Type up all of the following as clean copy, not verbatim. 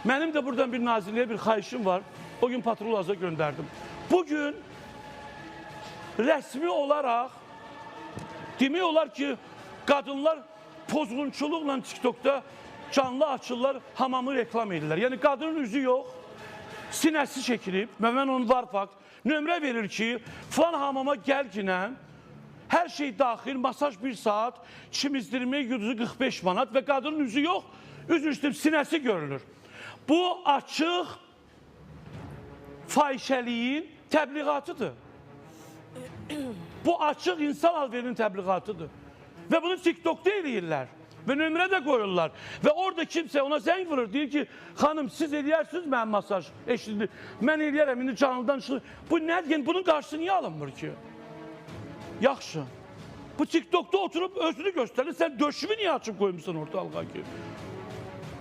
Mənim də buradan bir nazirliyə bir xahişim var. O gün patrol aza göndərdim. Bugün rəsmi olaraq demək olar ki, qadınlar pozğunçuluqla TikTokda canlı açırlar, hamamı reklam edirlər. Yəni qadının üzü yox, sinəsi çəkilib, mən onun var fakt, nömrə verir ki, falan hamama gəlginən, hər şey daxil, masaj 1 saat, çimizdirmək yüzü 45 manat və qadının üzü yox, üzü üstü sinəsi görülür. Bu açıq fahişəliyin təbliğatıdır. Bu açıq insan alverinin təbliğatıdır. Və bunu TikTok'da eləyirlər. Və nömrə də qoyurlar. Və orada kimsə ona zəng vurur. Deyir ki, xanım siz eləyərsiniz mənim masaj eşitli. Mən eləyərəm, indi canlıdan çıxır. Bu nədir? Bunun qarşısı niyə alınmır ki? Yaxşı. Bu TikTok'da oturup özünü göstərir. Sən döşümü niyə açıb qoymuşsun ortalığa ki?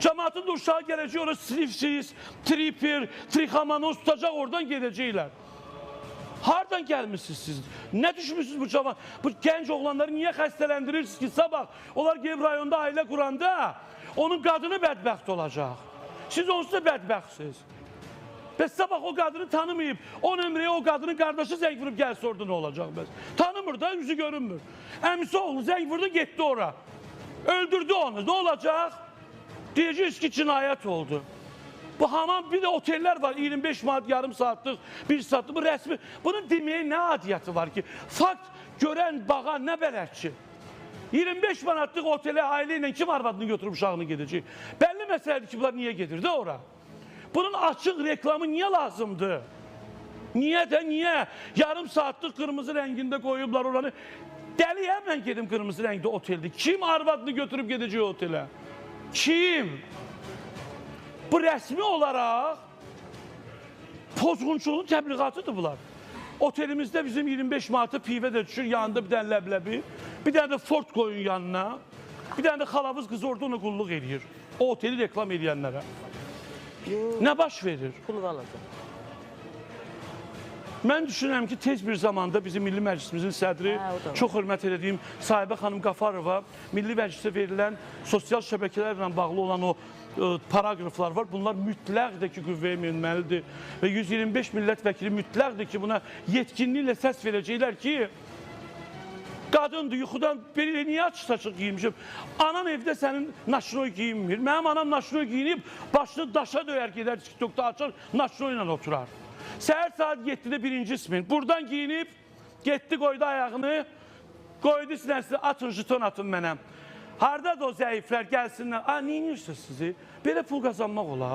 Cəmaatın da uşağı gələcək, orada slipsiz, tripper, trixamanos tutacaq, oradan gedəcəklər. Hardan gəlmişsiniz siz? Nə düşmüşsünüz bu cavan? Bu gənc oğlanları niyə xəstələndirirsiniz ki? Sabah onlar Geyb rayonunda ailə quranda onun qadını bədbəxt olacaq. Siz onsuz da bədbəxtsiniz. Bəs sabah o qadını tanımayıb, o nömrəyə o qadının qardaşı zəng vurub gəlsə orada nə olacaq bəs? Tanımır da, yüzü görünmür. Əmisi oğlu zəng vurdu, getdi ora. Öldürdü onu, nə olacaq? Deyəcəyiz ki, cinayət oldu. Bu hamam bir də oteller var, 25 manat yarım saatlıq, 1 saatlıq, bu rəsmi. Bunun deməyə nə adiyyəti var ki? Fakt görən bağa nə bələdçi? 25 manatlıq otelə ailə ilə kim arvadını götürüb uşağını gedəcək? Bəlli məsələdir ki, bunlar niyə gedir də ora? Bunun açıq reklamı niyə lazımdır? Niyə də, niyə? Yarım saatlıq qırmızı rəngində qoyublar oranı. Dəliyəm mən gedim qırmızı rəngdə oteldə. Kim arvadını götürüb gedəcək otelə? Kim? Bu rəsmi olaraq pozğunçuluğun təbliğatıdır bunlar. Otelimizdə bizim 25 manatı pivə də düşür, yanında bir dənə ləbləbi, bir dənə də Ford qoyun yanına, bir dənə də xalavuz qızı orada ona qulluq edir. O oteli reklam edənlərə. Nə baş verir? Pulu alacaq. Mən düşünürəm ki, tez bir zamanda bizim Milli Məclisimizin sədri, çox hörmət edədiyim Sahibə xanım Qafarova, Milli Məclisə verilən sosial şəbəkələrlə bağlı olan o paragraflar var. Bunlar mütləqdir ki, qüvvəyə minməlidir. Və 125 millət vəkili mütləqdir ki, buna yetkinliklə səs verəcəklər ki, qadındır, yuxudan belə niyə açıq-saçıq giyinmişim? Anan evdə sənin naşnoy giyinmir. Mənim anam naşnoy giyinib, başını daşa döyər gedər, TikTok'da açar, naşnoy ilə oturar. Səhər saat 7-də 1-ci ismin. Buradan giyinib, getdi, qoydu ayağını, qoydu sinəsini, atın, jiton atın mənə. Harada da o zəiflər gəlsinlər, neyinirsiniz sizi? Belə pul qazanmaq olar.